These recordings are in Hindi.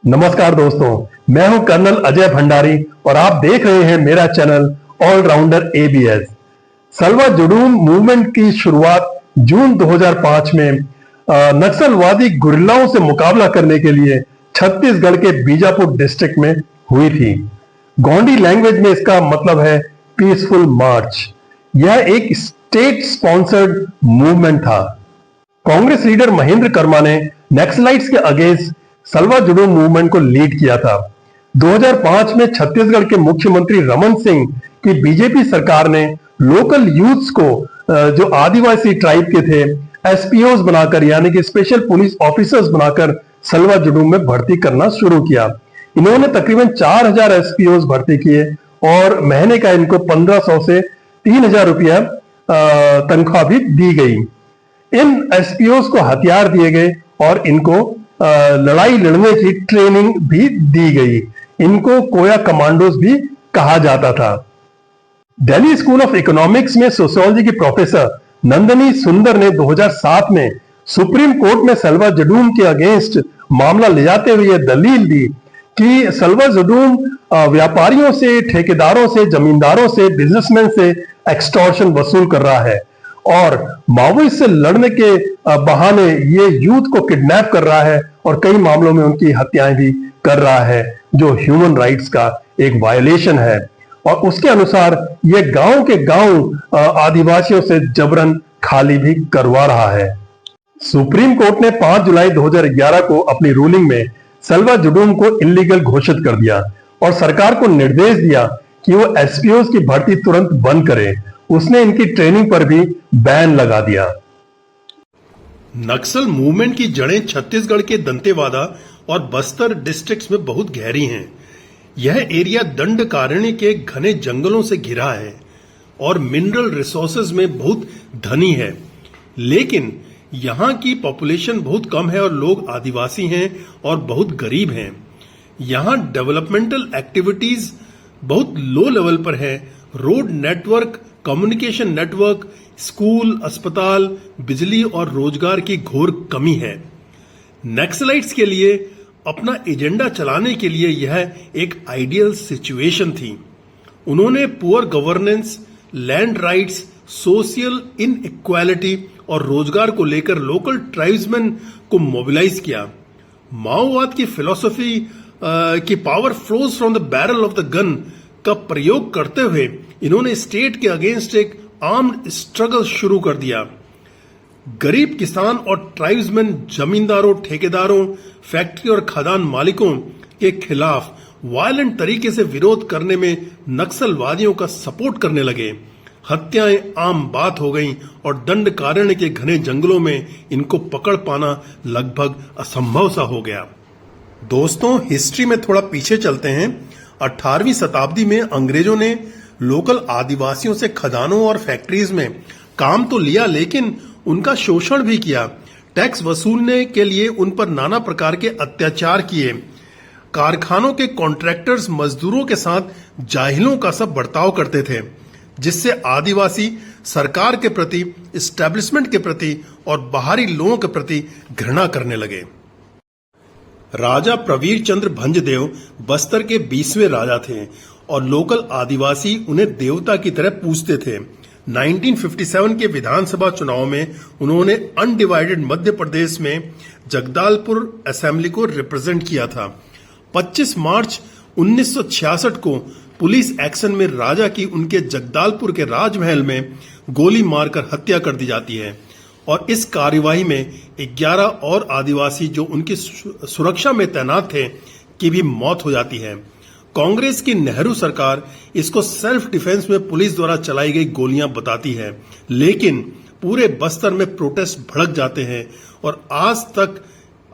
नमस्कार दोस्तों, मैं हूं कर्नल अजय भंडारी और आप देख रहे हैं मेरा चैनल ऑलराउंडर एबीएस। सलवा जुडूम मूवमेंट की शुरुआत जून 2005 में नक्सलवादी गुरिल्लाओं से मुकाबला करने के लिए छत्तीसगढ़ के बीजापुर डिस्ट्रिक्ट में हुई थी। गोंडी लैंग्वेज में इसका मतलब है पीसफुल मार्च। यह एक स्टेट स्पॉन्सर्ड मूवमेंट था। कांग्रेस लीडर महेंद्र कर्मा ने नक्सलाइट्स के अगेंस्ट सलवा जुडूम मूवमेंट को लीड किया था। 2005 में छत्तीसगढ़ के मुख्यमंत्री रमन सिंह की बीजेपी सरकार ने लोकल यूथ्स को जो आदिवासी ट्राइब के थे एसपीओस बनाकर यानी कि स्पेशल पुलिस ऑफिसर्स बनाकर सलवा जुडूम में भर्ती करना शुरू किया। इन्होंने तकरीबन 4000 एसपीओस भर्ती किए और महीने का इनको 1500 से 3000 रुपया तनख्वाह भी दी गई। इन एसपीओस को हथियार दिए गए और इनको लड़ाई लड़ने की ट्रेनिंग भी दी गई। इनको कोया कमांडोज भी कहा जाता था। दिल्ली स्कूल ऑफ इकोनॉमिक्स में सोशियोलॉजी की प्रोफेसर नंदनी सुंदर ने 2007 में सुप्रीम कोर्ट में सलवा जुडूम के अगेंस्ट मामला ले जाते हुए दलील दी कि सलवा जुडूम व्यापारियों से, ठेकेदारों से, जमींदारों से, बिजनेसमैन से एक्सटॉर्शन वसूल कर रहा है और माओवादी से लड़ने के बहाने ये यूथ को किडनैप कर रहा है और कई मामलों में उनकी हत्याएं भी कर रहा है, जो ह्यूमन राइट्स का एक वायलेशन है। और उसके अनुसार ये गांव के गांव आदिवासियों से जबरन खाली भी करवा रहा है। सुप्रीम कोर्ट ने 5 जुलाई 2011 को अपनी रूलिंग में सलवा जुडूम को इलीगल घोषित कर दिया और सरकार को निर्देश दिया कि वो एसपीओस की भर्ती तुरंत बंद करे। उसने इनकी ट्रेनिंग पर भी बैन लगा दिया। नक्सल मूवमेंट की जड़ें छत्तीसगढ़ के दंतेवाड़ा और बस्तर डिस्ट्रिक्ट्स में बहुत गहरी हैं। यह एरिया दंडकारण्य के घने जंगलों से घिरा है और मिनरल रिसोर्सेज में बहुत धनी है, लेकिन यहाँ की पॉपुलेशन बहुत कम है और लोग आदिवासी हैं और बहुत गरीब हैं। यहाँ डेवलपमेंटल एक्टिविटीज बहुत लो लेवल पर है। Road network, communication network, school, अस्पताल, बिजली और रोजगार की घोर कमी है। नक्सलाइट्स के लिए अपना एजेंडा चलाने के लिए यह एक आइडियल सिचुएशन थी। उन्होंने poor governance, land rights, social inequality और रोजगार को लेकर लोकल ट्राइब्समैन को मोबिलाइज किया। माओवाद की फिलॉसफी की power flows from the barrel of the gun का प्रयोग करते हुए इन्होंने स्टेट के अगेंस्ट एक आर्म्ड स्ट्रगल शुरू कर दिया। गरीब किसान और ट्राइब्समैन जमींदारों, ठेकेदारों, फैक्ट्री और खदान मालिकों के खिलाफ वायलेंट तरीके से विरोध करने में नक्सलवादियों का सपोर्ट करने लगे। हत्याएं आम बात हो गईं और दंडकारण्य के घने जंगलों में इनको पकड़ पाना लगभग असंभव सा हो गया। दोस्तों, हिस्ट्री में थोड़ा पीछे चलते हैं। 18वीं शताब्दी में अंग्रेजों ने लोकल आदिवासियों से खदानों और फैक्ट्रीज में काम तो लिया, लेकिन उनका शोषण भी किया। टैक्स वसूलने के लिए उन पर नाना प्रकार के अत्याचार किए। कारखानों के कॉन्ट्रैक्टर्स मजदूरों के साथ जाहिलों का सब बर्ताव करते थे, जिससे आदिवासी सरकार के प्रति, एस्टेब्लिशमेंट के प्रति और बाहरी लोगों के प्रति घृणा करने लगे। राजा प्रवीर चंद्र भंजदेव बस्तर के 20वें राजा थे और लोकल आदिवासी उन्हें देवता की तरह पूजते थे। 1957 के विधानसभा चुनाव में उन्होंने अनडिवाइडेड मध्य प्रदेश में जगदालपुर असेंबली को रिप्रेजेंट किया था। 25 मार्च 1966 को पुलिस एक्शन में राजा की उनके जगदालपुर के राजमहल में गोली मारकर हत्या कर दी जाती है और इस कार्यवाही में 11 और आदिवासी जो उनकी सुरक्षा में तैनात थे की भी मौत हो जाती है। कांग्रेस की नेहरू सरकार इसको सेल्फ डिफेंस में पुलिस द्वारा चलाई गई गोलियां बताती है, लेकिन पूरे बस्तर में प्रोटेस्ट भड़क जाते हैं और आज तक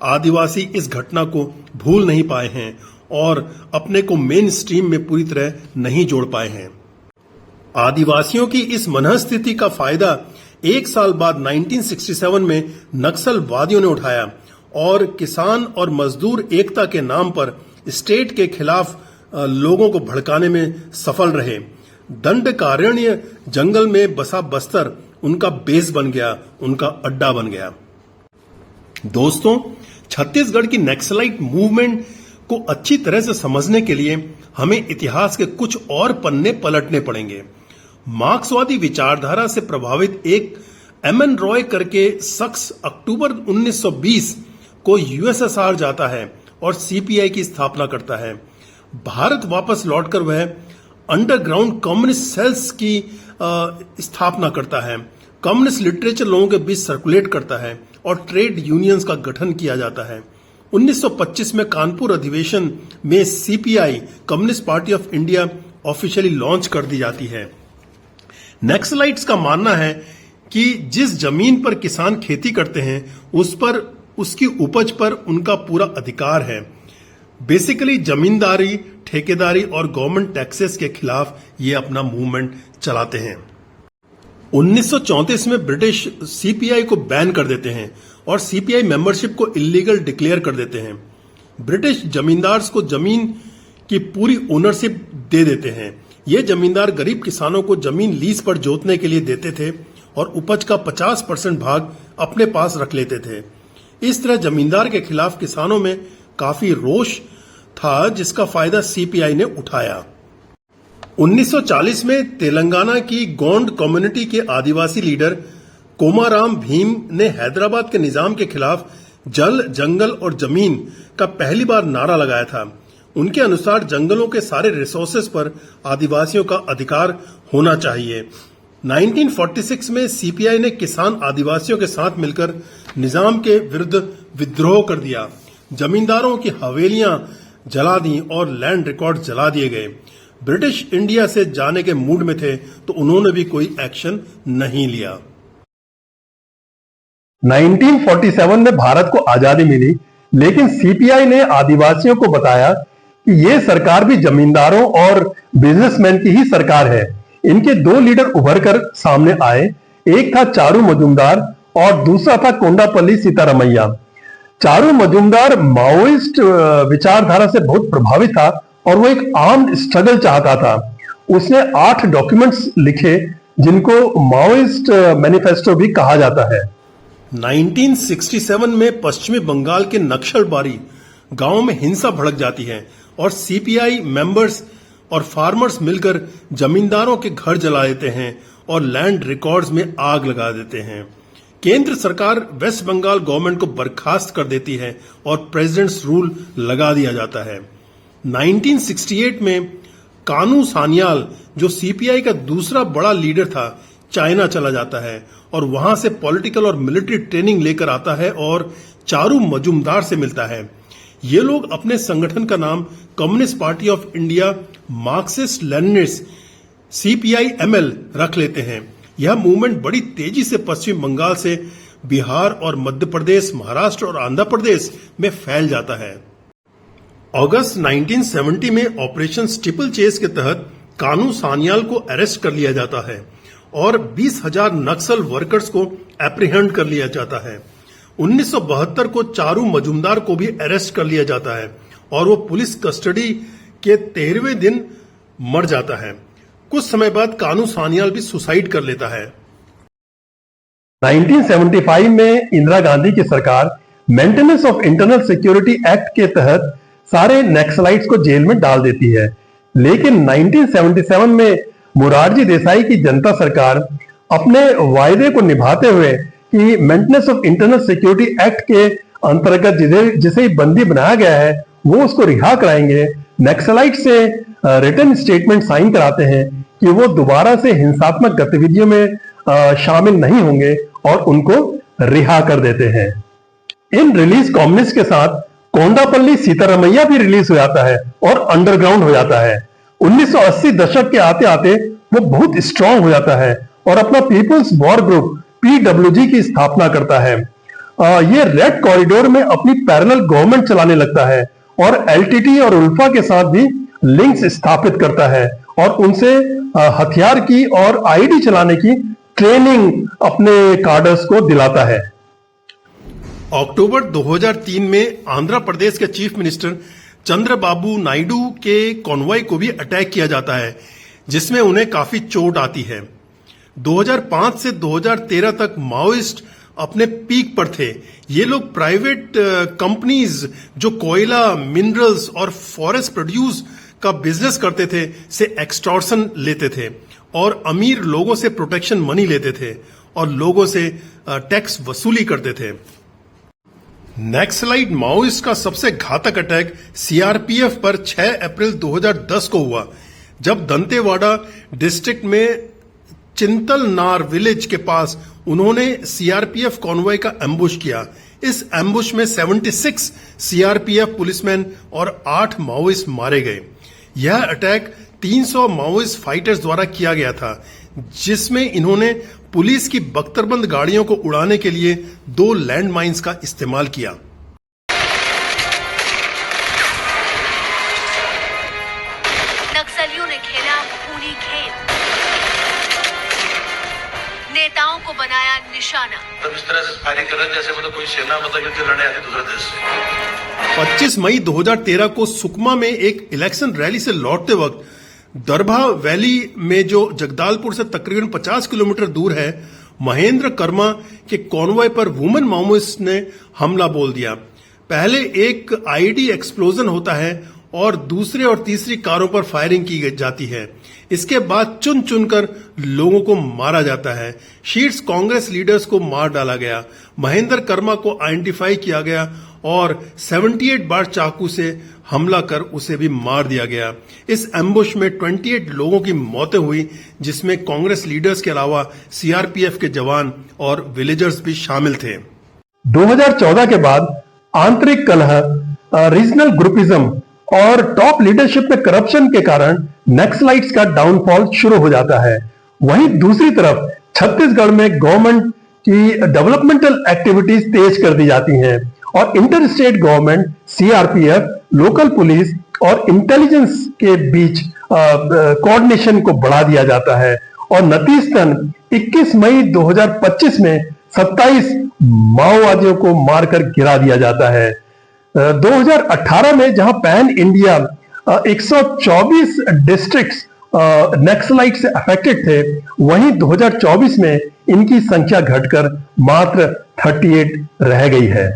आदिवासी इस घटना को भूल नहीं पाए हैं और अपने को मेन स्ट्रीम में पूरी तरह नहीं जोड़ पाए हैं। आदिवासियों की इस मनःस्थिति का फायदा एक साल बाद 1967 में नक्सलवादियों ने उठाया और किसान और मजदूर एकता के नाम पर स्टेट के खिलाफ लोगों को भड़काने में सफल रहे। दंडकारण्य जंगल में बसा बस्तर उनका बेस बन गया, उनका अड्डा बन गया। दोस्तों, छत्तीसगढ़ की नक्सलाइट मूवमेंट को अच्छी तरह से समझने के लिए हमें इतिहास के कुछ और पन्ने पलटने पड़ेंगे। मार्क्सवादी विचारधारा से प्रभावित एक एमएन रॉय करके शख्स अक्टूबर 1920 को यूएसएसआर जाता है और सीपीआई की स्थापना करता है। भारत वापस लौटकर वह अंडरग्राउंड कम्युनिस्ट सेल्स की स्थापना करता है। कम्युनिस्ट लिटरेचर लोगों के बीच सर्कुलेट करता है और ट्रेड यूनियंस का गठन किया जाता है। 1925 में कानपुर अधिवेशन में CPI communist party of India officially launch कर दी जाती है। नक्सलाइट्स का मानना है कि जिस जमीन पर किसान खेती करते हैं उस पर उसकी उपज पर उनका पूरा अधिकार है। बेसिकली जमींदारी, ठेकेदारी और गवर्नमेंट टैक्सेस के खिलाफ ये अपना मूवमेंट चलाते हैं। 1934 में ब्रिटिश सीपीआई को बैन कर देते हैं और सीपीआई मेंबरशिप को इलीगल डिक्लेयर कर देते हैं। ब्रिटिश जमींदार्स को जमीन की पूरी ओनरशिप दे देते हैं। ये जमींदार गरीब किसानों को जमीन लीज पर जोतने के लिए देते थे और उपज का 50% भाग अपने पास रख लेते थे। इस तरह जमींदार के खिलाफ किसानों में काफी रोष था, जिसका फायदा सीपीआई ने उठाया। 1940 में तेलंगाना की गोंड कम्युनिटी के आदिवासी लीडर कोमाराम भीम ने हैदराबाद के निजाम के खिलाफ जल, जंगल और जमीन का पहली बार नारा लगाया था। उनके अनुसार जंगलों के सारे रिसोर्सेज पर आदिवासियों का अधिकार होना चाहिए। 1946 में सीपीआई ने किसान आदिवासियों के साथ मिलकर निजाम के विरुद्ध विद्रोह कर दिया। जमींदारों की हवेलियां जला दी और लैंड रिकॉर्ड जला दिए गए। ब्रिटिश इंडिया से जाने के मूड में थे तो उन्होंने भी कोई एक्शन नहीं लिया। 1947 में भारत को आजादी मिली, लेकिन सीपीआई ने आदिवासियों को बताया कि ये सरकार भी जमींदारों और बिजनेसमैन की ही सरकार है। इनके दो लीडर उभरकर सामने आए। एक था चारू मजूमदार और दूसरा था कोंडापल्ली सीतारामैया। चारू मजूमदार माओइस्ट विचारधारा से बहुत प्रभावित था और वो एक आर्म्ड स्ट्रगल चाहता था। उसने 8 डॉक्यूमेंट्स लिखे जिनको माओइस्ट मैनिफेस्टो भी कहा जाता है। 1967 में पश्चिमी बंगाल के नक्सलबारी गांव में हिंसा भड़क जाती है और सीपीआई मेंबर्स और फार्मर्स मिलकर जमींदारों के घर जला देते हैं और लैंड रिकॉर्ड्स में आग लगा देते हैं। केंद्र सरकार वेस्ट बंगाल गवर्नमेंट को बर्खास्त कर देती है और प्रेसिडेंट्स रूल लगा दिया जाता है। 1968 में कानू सान्याल, जो सीपीआई का दूसरा बड़ा लीडर था, चाइना चला जाता है और वहां से पॉलिटिकल और मिलिट्री ट्रेनिंग लेकर आता है और चारू मजूमदार से मिलता है। ये लोग अपने संगठन का नाम communist party of India Marxist Leninist CPI-ML रख लेते हैं। यह मूवमेंट बड़ी तेजी से पश्चिम बंगाल से बिहार और मध्य प्रदेश, महाराष्ट्र और आंध्र प्रदेश में फैल जाता है। अगस्त 1970 में ऑपरेशन स्टीपल चेस के तहत कानू सान्याल को अरेस्ट कर लिया जाता है और 20,000 नक्सल वर्कर्स को एप्रीहेंड कर लिया जाता है। 1972 को चारू मजूमदार को भी अरेस्ट कर लिया जाता है और वो पुलिस कस्टडी के 13वें दिन मर जाता है। कुछ समय बाद कानू सान्याल भी सुसाइड कर लेता है। 1975 में इंदिरा गांधी की सरकार maintenance of internal security act के तहत सारे नक्सलाइट्स को जेल में डाल देती है, लेकिन 1977 में मोरारजी देसाई की जनता सरकार अपने वायदे को निभाते हुए कि maintenance of internal security act के अंतर्गत जिसे बंदी बनाया गया है वो उसको रिहा कराएंगे। नक्सलाइट से रिटन स्टेटमेंट साइन कराते हैं कि वो दोबारा से हिंसात्मक गतिविधियों में शामिल नहीं होंगे और उनको रिहा कर देते हैं। इन रिलीज कम्युनिस्ट के साथ कोंडापल्ली सीतारामैया भी रिलीज हो जाता है और अंडरग्राउंड हो जाता है। 1980 दशक के आते आते वो बहुत स्ट्रांग हो जाता है और अपना पीपल्स वॉर ग्रुप PWG की स्थापना करता है। ये रेड कॉरिडोर में अपनी पैरेलल गवर्नमेंट चलाने लगता है और LTT और उल्फा के साथ भी लिंक्स स्थापित करता है और उनसे हथियार की और आईडी चलाने की ट्रेनिंग अपने कार्डर्स को दिलाता है। अक्टूबर 2003 में आंध्र प्रदेश के चीफ मिनिस्टर चंद्रबाबू नायडू के कॉन्वॉय को भी अटैक किया जाता है, जिसमें उन्हें काफी चोट आती है। 2005 से 2013 तक माओइस्ट अपने पीक पर थे। ये लोग प्राइवेट कंपनीज जो कोयला, मिनरल्स और फॉरेस्ट प्रोड्यूस का बिजनेस करते थे से एक्सटॉर्शन लेते थे और अमीर लोगों से प्रोटेक्शन मनी लेते थे और लोगों से टैक्स वसूली करते थे। नक्सलाइट माओइस्ट का सबसे घातक अटैक सीआरपीएफ पर 6 अप्रैल 2010 को हुआ, जब दंतेवाड़ा डिस्ट्रिक्ट में चिंतलनार विलेज के पास उन्होंने सीआरपीएफ कॉन्वॉय का एम्बुश किया। इस एम्बुश में 76 सीआरपीएफ पुलिसमैन और 8 माओइस्ट मारे गए। यह अटैक 300 माओइस्ट फाइटर्स द्वारा किया गया था, जिसमें इन्होंने पुलिस की बख्तरबंद गाड़ियों को उड़ाने के लिए 2 लैंड माइन्स का इस्तेमाल किया। नक्सलियों ने खेला खूनी खेल, नेताओं को बनाया निशाना। तब इस तरह से फायरिंग कर रहे थे जैसे मतलब कोई सेना युद्ध लड़ने आती दूसरे देश से। 25 मई 2013 को सुकमा में एक इलेक्शन रैली से लौटते वक्त दरभा वैली में जो जगदालपुर से तकरीबन 50 किलोमीटर दूर है, महेंद्र कर्मा के कॉन्वॉय पर वुमेन माओइस्ट ने हमला बोल दिया। पहले एक आईडी एक्सप्लोजन होता है और दूसरे और तीसरी कारों पर फायरिंग की जाती है। इसके बाद चुन चुनकर लोगों को मारा जाता है। शीर्ष कांग्रेस लीडर्स को मार डाला गया। महेंद्र कर्मा को आइडेंटिफाई किया गया और 78 बार चाकू से हमला कर उसे भी मार दिया गया। इस एम्बुश में 28 लोगों की मौतें हुई, जिसमें कांग्रेस लीडर्स के अलावा सीआरपीएफ के जवान और विलेजर्स भी शामिल थे। 2014 के बाद आंतरिक कलह, रीजनल ग्रुपिज्म और टॉप लीडरशिप में करप्शन के कारण नक्सलाइट्स का डाउनफॉल शुरू हो जाता है। वहीं दूसरी तरफ छत्तीसगढ़ में गवर्नमेंट की डेवलपमेंटल एक्टिविटीज तेज कर दी जाती हैं और inter state government, CRPF, local police और इंटेलिजेंस के बीच कोऑर्डिनेशन को बढ़ा दिया जाता है और नतीजतन 21 मई 2025 में 27 माओवादियों को मारकर गिरा दिया जाता है। 2018 में जहां पैन इंडिया 124 डिस्ट्रिक्ट्स नक्सलाइट से अफेक्टेड थे, वहीं 2024 में इनकी संख्या घटकर मात्र 38 रह गई है।